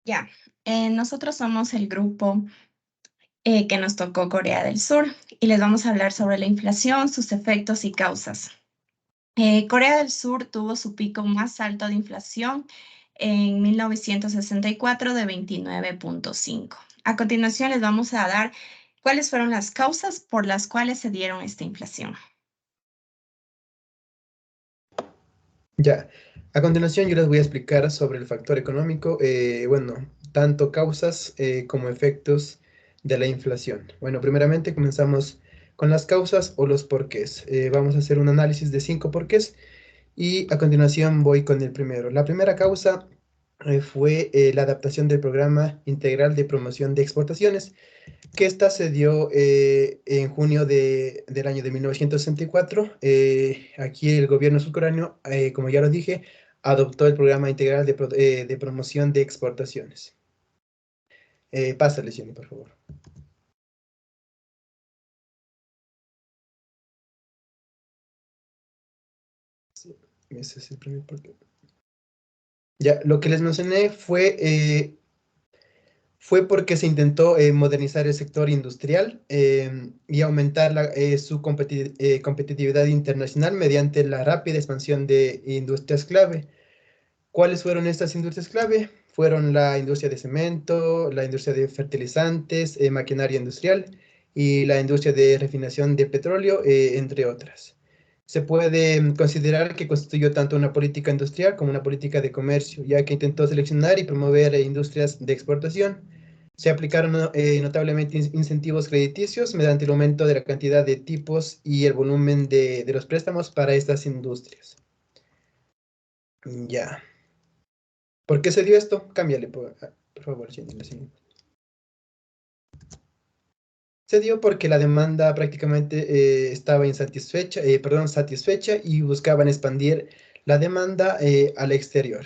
Ya, nosotros somos el grupo que nos tocó Corea del Sur y les vamos a hablar sobre la inflación, sus efectos y causas. Corea del Sur tuvo su pico más alto de inflación en 1964 de 29,5. A continuación les vamos a dar cuáles fueron las causas por las cuales se dieron esta inflación. Ya, a continuación yo les voy a explicar sobre el factor económico, bueno, tanto causas como efectos de la inflación. Bueno, primeramente comenzamos con las causas o los porqués. Vamos a hacer un análisis de 5 porqués y a continuación voy con el primero. La primera causa fue la adaptación del Programa Integral de Promoción de Exportaciones, que esta se dio en junio del año de 1964. Aquí el gobierno surcoreano, como ya lo dije, adoptó el Programa Integral de Promoción de Exportaciones. Pásale, Jenny, por favor. Sí, ese es el primer porqué. Ya, lo que les mencioné fue porque se intentó modernizar el sector industrial y aumentar su competitividad internacional mediante la rápida expansión de industrias clave. ¿Cuáles fueron estas industrias clave? Fueron la industria de cemento, la industria de fertilizantes, maquinaria industrial y la industria de refinación de petróleo, entre otras. Se puede considerar que constituyó tanto una política industrial como una política de comercio, ya que intentó seleccionar y promover industrias de exportación. Se aplicaron notablemente incentivos crediticios mediante el aumento de la cantidad de tipos y el volumen de los préstamos para estas industrias. Ya. ¿Por qué se dio esto? Cámbiale, por favor, Jenny, la siguiente. Se dio porque la demanda prácticamente estaba insatisfecha, perdón, satisfecha y buscaban expandir la demanda al exterior.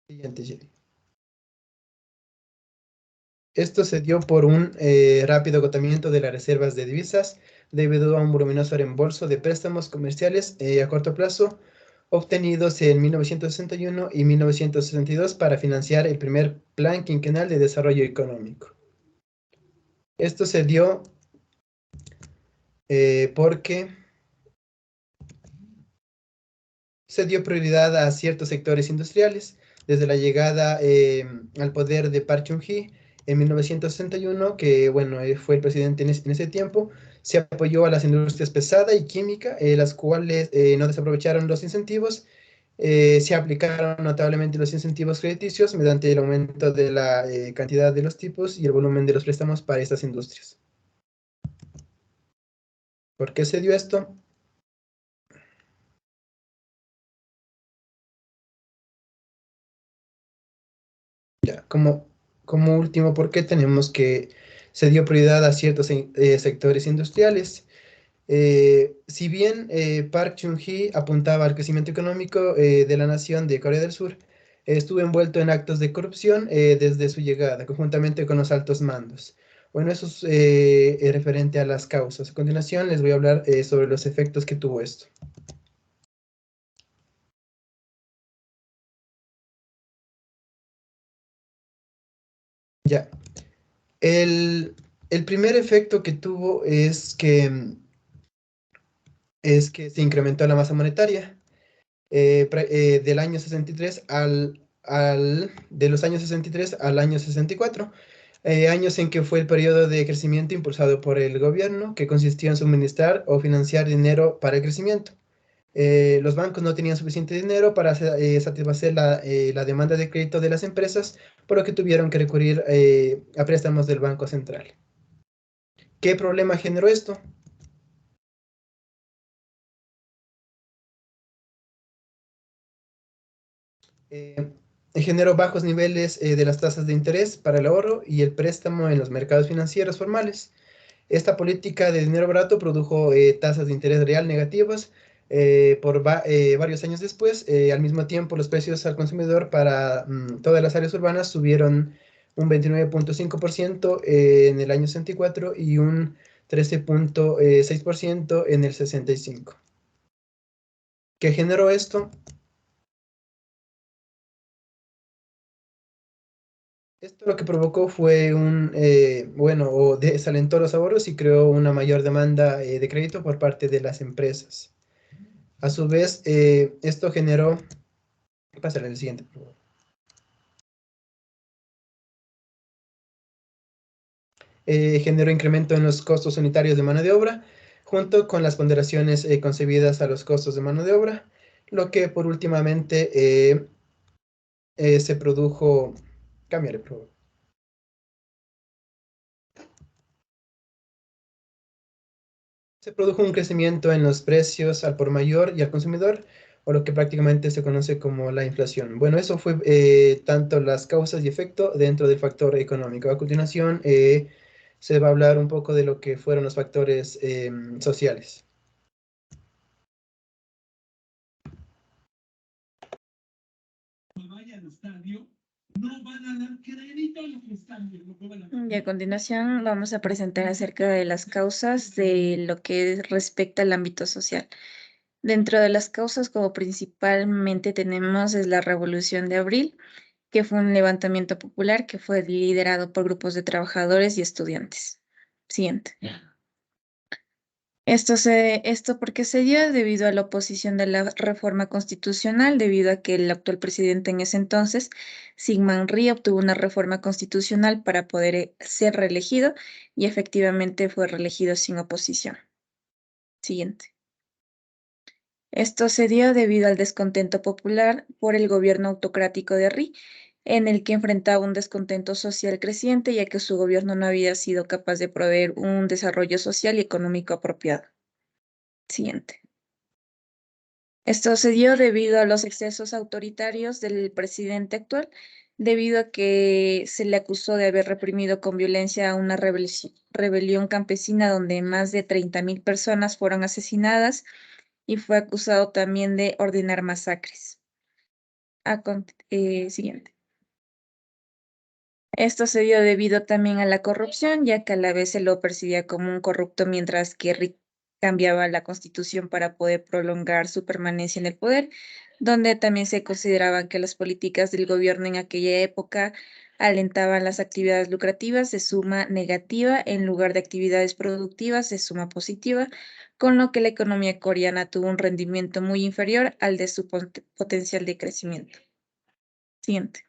Siguiente, Jenny. Esto se dio por un rápido agotamiento de las reservas de divisas debido a un voluminoso reembolso de préstamos comerciales a corto plazo obtenidos en 1961 y 1962 para financiar el primer Plan Quinquenal de Desarrollo Económico. Esto se dio porque se dio prioridad a ciertos sectores industriales. Desde la llegada al poder de Park Chung-hee en 1961, que bueno, fue el presidente en ese tiempo, se apoyó a las industrias pesada y química, las cuales no desaprovecharon los incentivos. Se aplicaron notablemente los incentivos crediticios mediante el aumento de la cantidad de los tipos y el volumen de los préstamos para estas industrias. ¿Por qué se dio esto? Ya, como último, ¿por qué tenemos que se dio prioridad a ciertos sectores industriales? Si bien Park Chung-hee apuntaba al crecimiento económico de la nación de Corea del Sur, estuvo envuelto en actos de corrupción desde su llegada, conjuntamente con los altos mandos. Bueno, eso es referente a las causas. A continuación, les voy a hablar sobre los efectos que tuvo esto. Ya, el primer efecto que tuvo es que se incrementó la masa monetaria del año 63 de los años 63 al año 64, años en que fue el periodo de crecimiento impulsado por el gobierno, que consistía en suministrar o financiar dinero para el crecimiento. Los bancos no tenían suficiente dinero para satisfacer la demanda de crédito de las empresas, por lo que tuvieron que recurrir a préstamos del Banco Central. ¿Qué problema generó esto? eh, Generó bajos niveles de las tasas de interés para el ahorro y el préstamo en los mercados financieros formales. Esta política de dinero barato produjo tasas de interés real negativas varios años después. Al mismo tiempo, los precios al consumidor para todas las áreas urbanas subieron un 29,5% en el año 64 y un 13,6% en el 65. ¿Qué generó esto? Esto lo que provocó fue o desalentó los ahorros y creó una mayor demanda de crédito por parte de las empresas. A su vez, esto generó, pásale al siguiente, por favor. Generó incremento en los costos unitarios de mano de obra, junto con las ponderaciones concebidas a los costos de mano de obra, lo que por últimamente se produjo, cambiaré, por favor. Se produjo un crecimiento en los precios al por mayor y al consumidor, o lo que prácticamente se conoce como la inflación. Bueno, eso fue tanto las causas y efecto dentro del factor económico. A continuación, se va a hablar un poco de lo que fueron los factores sociales. Y a continuación vamos a presentar acerca de las causas de lo que respecta al ámbito social. Dentro de las causas, como principalmente tenemos, es la Revolución de Abril, que fue un levantamiento popular que fue liderado por grupos de trabajadores y estudiantes. Siguiente. Esto porque se dio debido a la oposición de la reforma constitucional, debido a que el actual presidente en ese entonces, Syngman Rhee, obtuvo una reforma constitucional para poder ser reelegido y efectivamente fue reelegido sin oposición. Siguiente. Esto se dio debido al descontento popular por el gobierno autocrático de Rhee, en el que enfrentaba un descontento social creciente, ya que su gobierno no había sido capaz de proveer un desarrollo social y económico apropiado. Siguiente. Esto se dio debido a los excesos autoritarios del presidente actual, debido a que se le acusó de haber reprimido con violencia a una rebelión campesina donde más de 30.000 personas fueron asesinadas y fue acusado también de ordenar masacres. Siguiente. Esto se dio debido también a la corrupción, ya que a la vez se lo percibía como un corrupto, mientras que Rick cambiaba la constitución para poder prolongar su permanencia en el poder, donde también se consideraban que las políticas del gobierno en aquella época alentaban las actividades lucrativas de suma negativa en lugar de actividades productivas de suma positiva, con lo que la economía coreana tuvo un rendimiento muy inferior al de su potencial de crecimiento. Siguiente.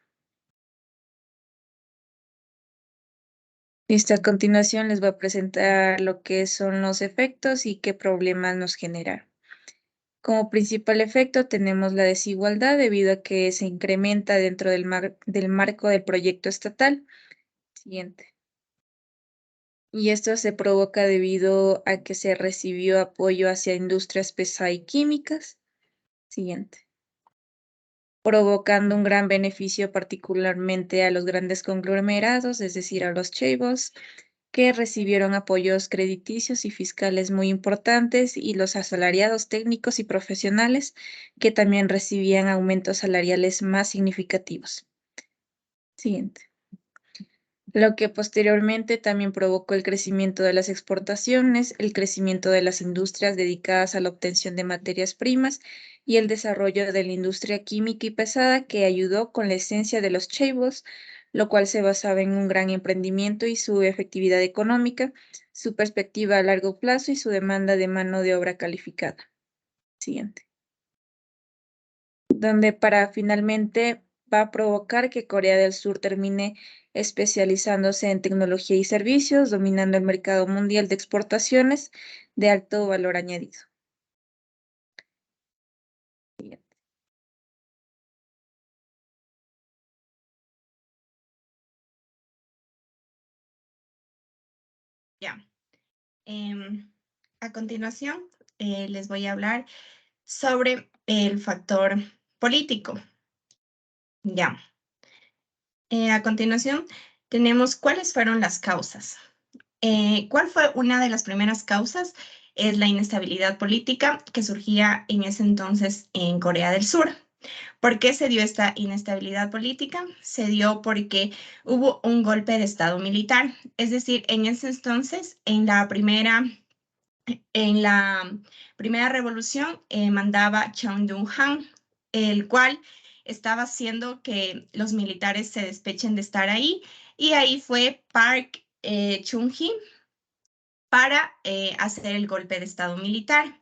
Listo, a continuación les voy a presentar lo que son los efectos y qué problemas nos generan. Como principal efecto tenemos la desigualdad debido a que se incrementa dentro del marco del proyecto estatal. Siguiente. Y esto se provoca debido a que se recibió apoyo hacia industrias pesadas y químicas. Siguiente. Provocando un gran beneficio particularmente a los grandes conglomerados, es decir, a los chaebols, que recibieron apoyos crediticios y fiscales muy importantes, y los asalariados técnicos y profesionales, que también recibían aumentos salariales más significativos. Siguiente. Lo que posteriormente también provocó el crecimiento de las exportaciones, el crecimiento de las industrias dedicadas a la obtención de materias primas y el desarrollo de la industria química y pesada, que ayudó con la esencia de los chaebols, lo cual se basaba en un gran emprendimiento y su efectividad económica, su perspectiva a largo plazo y su demanda de mano de obra calificada. Siguiente. Donde para finalmente va a provocar que Corea del Sur termine especializándose en tecnología y servicios, dominando el mercado mundial de exportaciones de alto valor añadido. Ya. A continuación, les voy a hablar sobre el factor político. Ya. A continuación, tenemos cuáles fueron las causas. ¿Cuál fue una de las primeras causas? Es la inestabilidad política que surgía en ese entonces en Corea del Sur. ¿Por qué se dio esta inestabilidad política? Se dio porque hubo un golpe de Estado militar. Es decir, en ese entonces, en la primera revolución mandaba Chung Dong-han, el cual estaba haciendo que los militares se despechen de estar ahí, y ahí fue Park Chung-hee para hacer el golpe de Estado militar.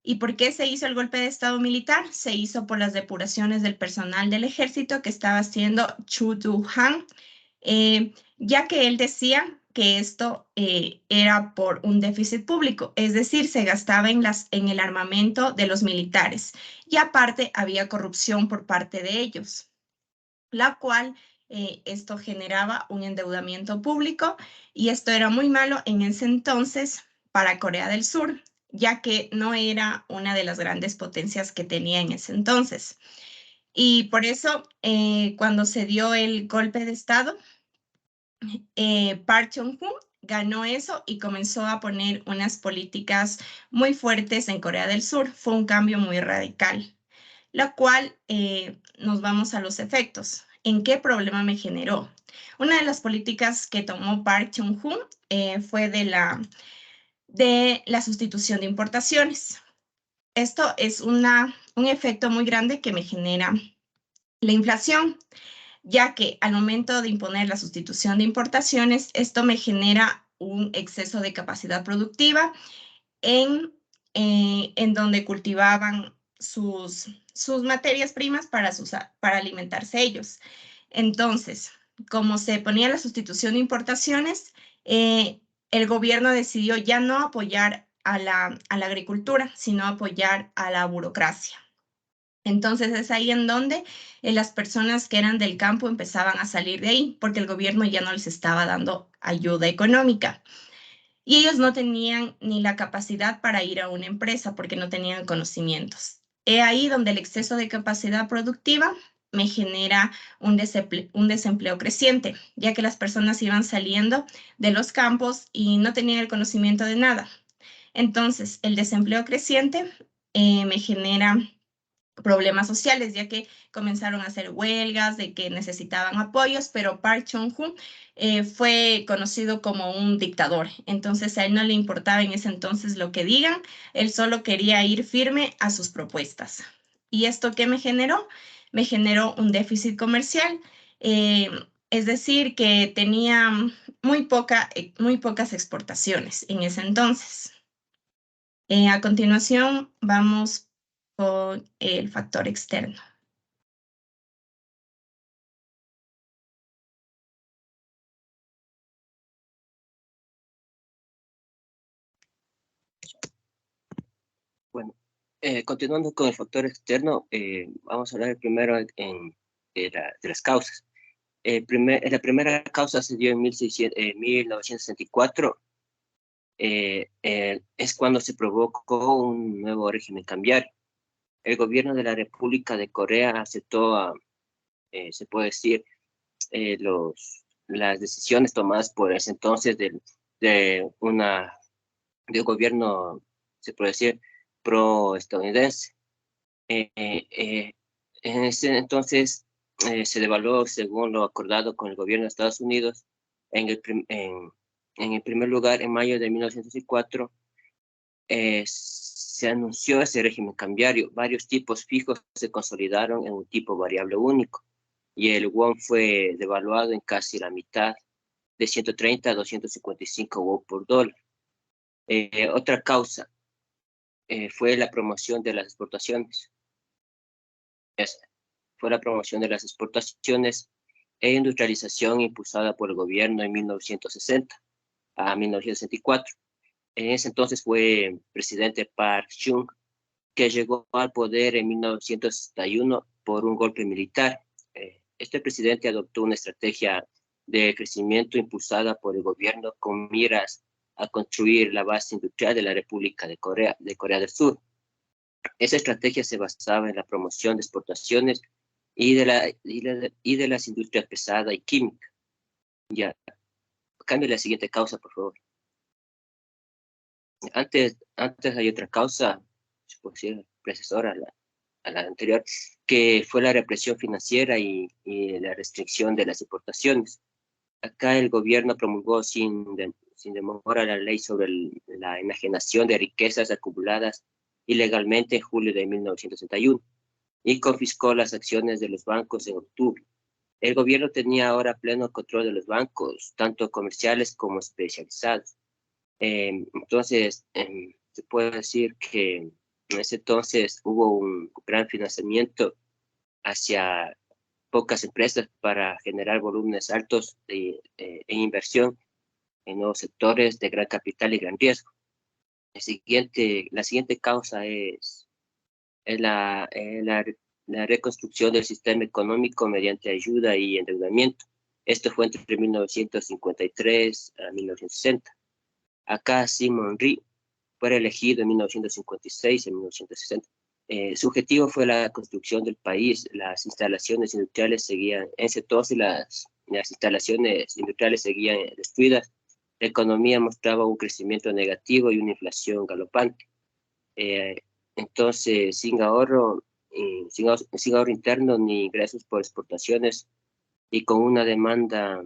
¿Y por qué se hizo el golpe de Estado militar? Se hizo por las depuraciones del personal del ejército que estaba haciendo Chu Du-han, ya que él decía que esto era por un déficit público, es decir, se gastaba en el armamento de los militares y aparte había corrupción por parte de ellos, la cual esto generaba un endeudamiento público y esto era muy malo en ese entonces para Corea del Sur, ya que no era una de las grandes potencias que tenía en ese entonces. Y por eso, cuando se dio el golpe de Estado, Park Chung-hee ganó eso y comenzó a poner unas políticas muy fuertes en Corea del Sur. Fue un cambio muy radical, la cual nos vamos a los efectos. ¿En qué problema me generó? Una de las políticas que tomó Park Chung-hee fue de la sustitución de importaciones. Esto es un efecto muy grande que me genera la inflación, ya que al momento de imponer la sustitución de importaciones, esto me genera un exceso de capacidad productiva en donde cultivaban sus materias primas para alimentarse ellos. Entonces, como se ponía la sustitución de importaciones, el gobierno decidió ya no apoyar a la agricultura, sino apoyar a la burocracia. Entonces es ahí en donde las personas que eran del campo empezaban a salir de ahí, porque el gobierno ya no les estaba dando ayuda económica. Y ellos no tenían ni la capacidad para ir a una empresa porque no tenían conocimientos. Es ahí donde el exceso de capacidad productiva me genera un desempleo creciente, ya que las personas iban saliendo de los campos y no tenían el conocimiento de nada. Entonces, el desempleo creciente me genera problemas sociales, ya que comenzaron a hacer huelgas de que necesitaban apoyos, pero Park Chung-hee fue conocido como un dictador. Entonces a él no le importaba en ese entonces lo que digan, él solo quería ir firme a sus propuestas. ¿Y esto qué me generó? Me generó un déficit comercial, es decir, que tenía muy pocas exportaciones en ese entonces. A continuación, vamos con el factor externo. Bueno, continuando con el factor externo, vamos a hablar primero de las causas. La primera causa se dio en 1964. Es cuando se provocó un nuevo régimen cambiario. El gobierno de la República de Corea aceptó, se puede decir, las decisiones tomadas por ese entonces de un gobierno, se puede decir, pro-estadounidense. En ese entonces se devaluó según lo acordado con el gobierno de Estados Unidos. En el primer lugar, en mayo de 1904, se anunció ese régimen cambiario. Varios tipos fijos se consolidaron en un tipo variable único y el won fue devaluado en casi la mitad, de 130 a 255 won por dólar. Otra causa fue la promoción de las exportaciones. Fue la promoción de las exportaciones e industrialización impulsada por el gobierno en 1960 a 1964. En ese entonces fue presidente Park Chung, que llegó al poder en 1961 por un golpe militar. Este presidente adoptó una estrategia de crecimiento impulsada por el gobierno con miras a construir la base industrial de la República de Corea del Sur. Esa estrategia se basaba en la promoción de exportaciones y de las industrias pesada y química. Ya, cambie la siguiente causa, por favor. Antes hay otra causa, se puede decir, predecesora a la anterior, que fue la represión financiera y la restricción de las importaciones. Acá el gobierno promulgó sin demora la ley sobre la enajenación de riquezas acumuladas ilegalmente en julio de 1961. y confiscó las acciones de los bancos en octubre. El gobierno tenía ahora pleno control de los bancos, tanto comerciales como especializados. Entonces, se puede decir que en ese entonces hubo un gran financiamiento hacia pocas empresas para generar volúmenes altos en inversión en nuevos sectores de gran capital y gran riesgo. La siguiente causa es la reconstrucción del sistema económico mediante ayuda y endeudamiento. Esto fue entre 1953 a 1960. Acá Simon Rhee fue elegido en 1956 y en 1960. Su objetivo fue la construcción del país. Las instalaciones industriales seguían, en ese entonces las instalaciones industriales seguían destruidas. La economía mostraba un crecimiento negativo y una inflación galopante. Entonces, sin ahorro interno ni ingresos por exportaciones y con una demanda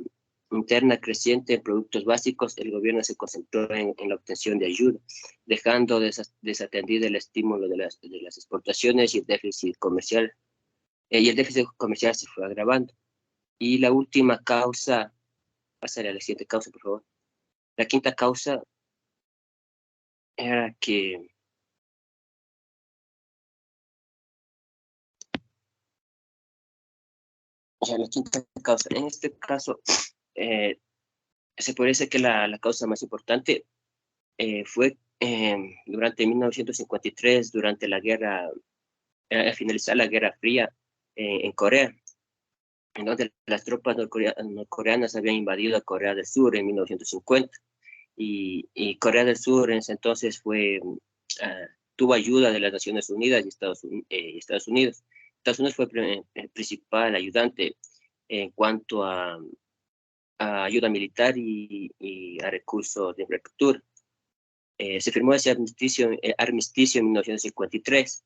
interna creciente en productos básicos, el gobierno se concentró en la obtención de ayuda, dejando desatendido el estímulo de las exportaciones y el déficit comercial. Y el déficit comercial se fue agravando. Y la última causa, pasaré a la siguiente causa, por favor. La quinta causa era que la quinta causa, en este caso, se puede decir que la causa más importante fue durante 1953, durante la guerra, al finalizar la Guerra Fría en Corea, en donde las tropas norcoreanas habían invadido a Corea del Sur en 1950. Y Corea del Sur en ese entonces tuvo ayuda de las Naciones Unidas y Estados Unidos. Estados Unidos fue el principal ayudante en cuanto a ayuda militar y a recursos de infraestructura. Se firmó ese armisticio en 1953.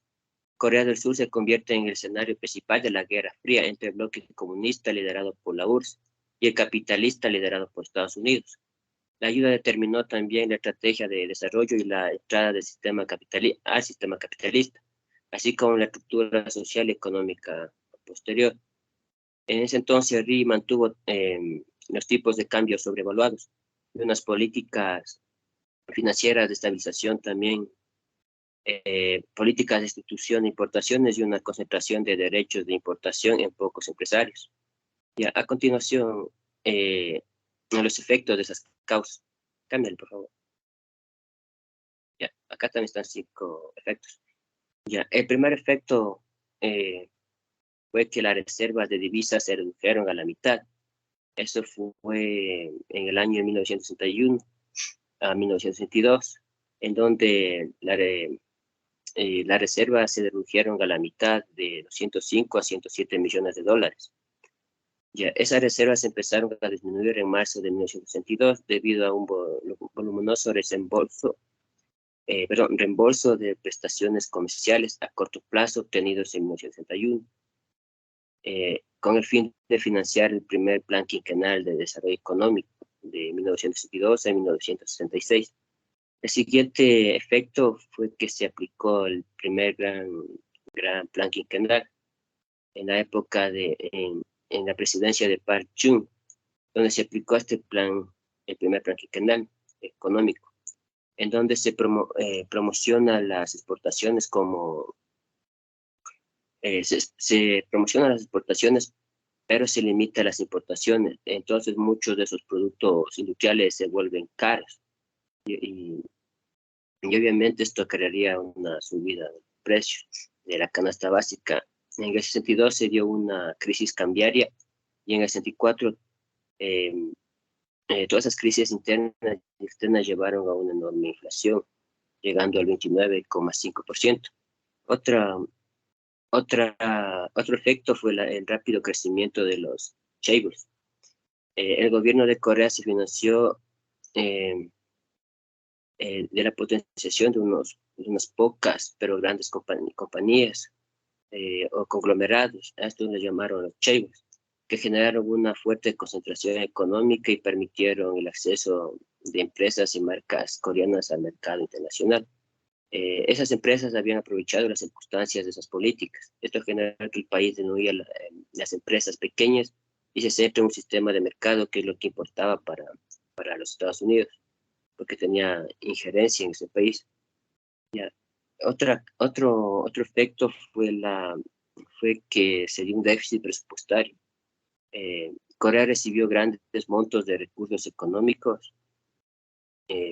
Corea del Sur se convierte en el escenario principal de la Guerra Fría entre el bloque comunista liderado por la URSS y el capitalista liderado por Estados Unidos. La ayuda determinó también la estrategia de desarrollo y la entrada del al sistema capitalista, así como la estructura social y económica posterior. En ese entonces, Rhee mantuvo los tipos de cambio sobrevaluados y unas políticas financieras de estabilización también, políticas de institución de importaciones y una concentración de derechos de importación en pocos empresarios. Y a continuación, los efectos de esas causas. Cámbiale, por favor. Ya, acá también están 5 efectos. Ya, el primer efecto fue que las reservas de divisas se redujeron a la mitad. Eso fue en el año 1961 a 1962, en donde las reservas se redujeron a la mitad de 205 a 107 millones de dólares. Ya, esas reservas empezaron a disminuir en marzo de 1962 debido a un voluminoso reembolso de prestaciones comerciales a corto plazo obtenidos en 1961, con el fin de financiar el primer plan quinquenal de desarrollo económico de 1962 a 1966. El siguiente efecto fue que se aplicó el primer gran plan quinquenal en la época en la presidencia de Park Chung, donde se aplicó este plan, el primer plan quinquenal económico, en donde se promociona las exportaciones como se promocionan las exportaciones, pero se limita las importaciones. Entonces muchos de esos productos industriales se vuelven caros y obviamente esto crearía una subida de precios de la canasta básica. En el 62 se dio una crisis cambiaria y en el 64 todas esas crisis internas y externas llevaron a una enorme inflación, llegando al 29,5%. Otro efecto fue el rápido crecimiento de los chaebols. El gobierno de Corea se financió de la potenciación de unas pocas pero grandes compañías o conglomerados, a estos les llamaron los chaebols, que generaron una fuerte concentración económica y permitieron el acceso de empresas y marcas coreanas al mercado internacional. Esas empresas habían aprovechado las circunstancias de esas políticas. Esto generó que el país disminuya las empresas pequeñas y se centra en un sistema de mercado que es lo que importaba para los Estados Unidos, porque tenía injerencia en ese país. Ya. Otro efecto fue que se dio un déficit presupuestario. Corea recibió grandes montos de recursos económicos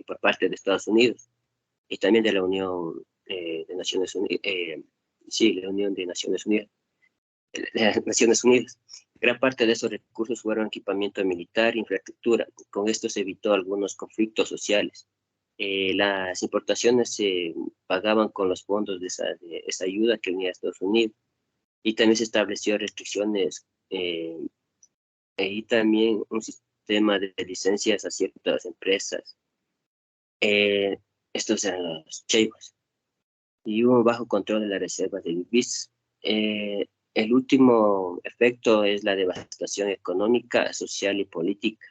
por parte de Estados Unidos y también de la Unión de Naciones Unidas, sí, la Unión de Naciones Unidas, de las Naciones Unidas. Gran parte de esos recursos fueron equipamiento militar e infraestructura. Con esto se evitó algunos conflictos sociales. Las importaciones se pagaban con los fondos de esa ayuda que venía de Estados Unidos y también se estableció restricciones y también un sistema de licencias a ciertas empresas. Estos eran los chaebol y hubo un bajo control de las reservas de divisas. El último efecto es la devastación económica, social y política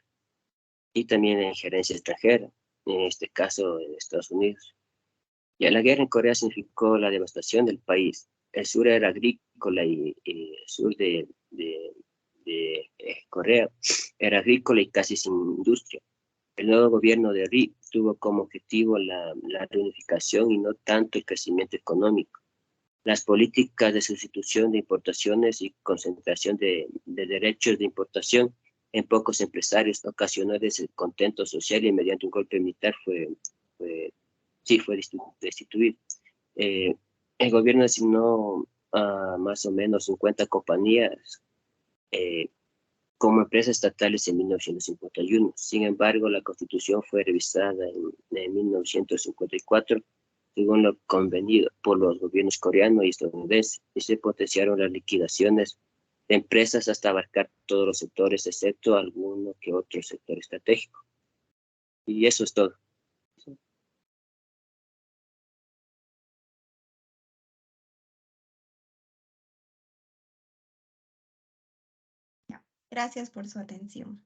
y también la injerencia extranjera, en este caso en Estados Unidos. Ya la guerra en Corea significó la devastación del país. El sur era agrícola y el sur de Corea era agrícola y casi sin industria. El nuevo gobierno de Ri tuvo como objetivo la reunificación y no tanto el crecimiento económico. Las políticas de sustitución de importaciones y concentración de derechos de importación en pocos empresarios ocasionó descontento social y mediante un golpe militar fue destituido. El gobierno asignó a más o menos 50 compañías como empresas estatales en 1951. Sin embargo, la Constitución fue revisada en 1954 según lo convenido por los gobiernos coreano y estadounidense, y se potenciaron las liquidaciones de empresas hasta abarcar todos los sectores, excepto alguno que otro sector estratégico. Y eso es todo. Gracias por su atención.